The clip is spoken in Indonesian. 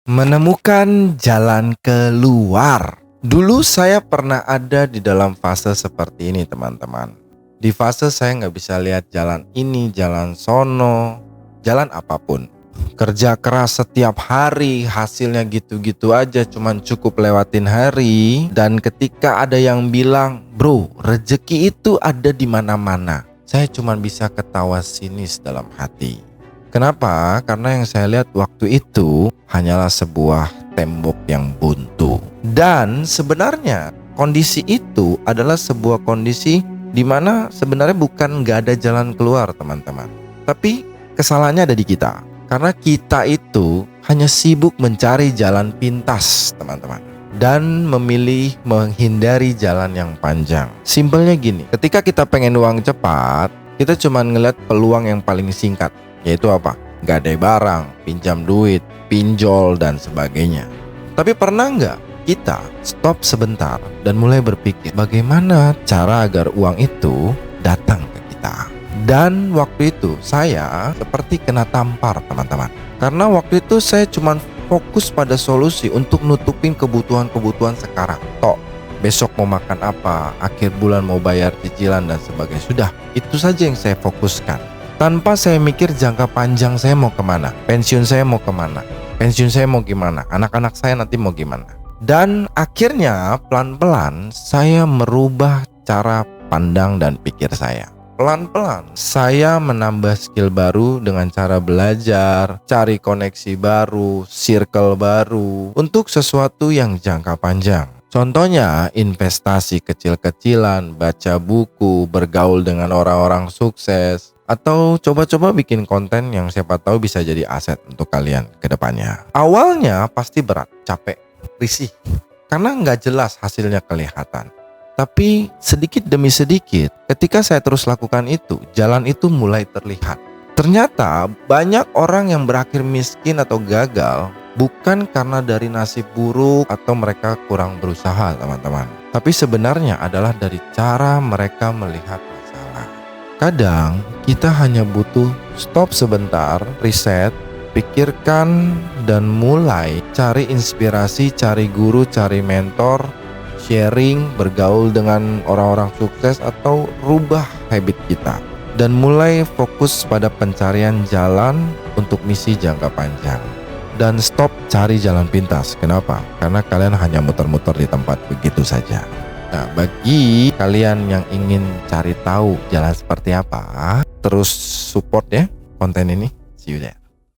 Menemukan jalan keluar. Dulu saya pernah ada di dalam fase seperti ini, teman-teman. Di fase saya nggak bisa lihat jalan ini, jalan sono, jalan apapun. Kerja keras setiap hari, hasilnya gitu-gitu aja, cuman cukup lewatin hari. Dan ketika ada yang bilang, bro, rezeki itu ada di mana-mana, saya cuman bisa ketawa sinis dalam hati. Kenapa? Karena yang saya lihat waktu itu hanyalah sebuah tembok yang buntu. Dan sebenarnya kondisi itu adalah sebuah kondisi di mana sebenarnya bukan nggak ada jalan keluar, teman-teman. Tapi kesalahannya ada di kita. Karena kita itu hanya sibuk mencari jalan pintas, teman-teman. Dan memilih menghindari jalan yang panjang. Simpelnya gini, ketika kita pengen uang cepat, kita cuma ngeliat peluang yang paling singkat. Yaitu apa? Gadai barang, pinjam duit, pinjol, dan sebagainya. Tapi pernah nggak kita stop sebentar dan mulai berpikir bagaimana cara agar uang itu datang ke kita? Dan waktu itu saya seperti kena tampar, teman-teman. Karena waktu itu saya cuma fokus pada solusi untuk nutupin kebutuhan-kebutuhan sekarang. Besok mau makan apa, akhir bulan mau bayar cicilan dan sebagainya. Sudah, itu saja yang saya fokuskan. Tanpa saya mikir jangka panjang saya mau kemana, pensiun saya mau kemana, pensiun saya mau gimana, anak-anak saya nanti mau gimana. Dan akhirnya pelan-pelan saya merubah cara pandang dan pikir saya. Pelan-pelan saya menambah skill baru dengan cara belajar, cari koneksi baru, circle baru untuk sesuatu yang jangka panjang. Contohnya investasi kecil-kecilan, baca buku, bergaul dengan orang-orang sukses, atau coba-coba bikin konten yang siapa tahu bisa jadi aset untuk kalian ke depannya. Awalnya pasti berat, capek, risih, karena nggak jelas hasilnya kelihatan. Tapi sedikit demi sedikit, ketika saya terus lakukan itu, jalan itu mulai terlihat. Ternyata banyak orang yang berakhir miskin atau gagal bukan karena dari nasib buruk atau mereka kurang berusaha, teman-teman. Tapi sebenarnya adalah dari cara mereka melihat masalah. Kadang kita hanya butuh stop sebentar, riset, pikirkan, dan mulai cari inspirasi, cari guru, cari mentor, sharing, bergaul dengan orang-orang sukses, atau rubah habit kita. Dan mulai fokus pada pencarian jalan untuk misi jangka panjang. Dan stop cari jalan pintas. Kenapa? Karena kalian hanya muter-muter di tempat begitu saja. Nah, bagi kalian yang ingin cari tahu jalan seperti apa, terus support ya konten ini. See you there.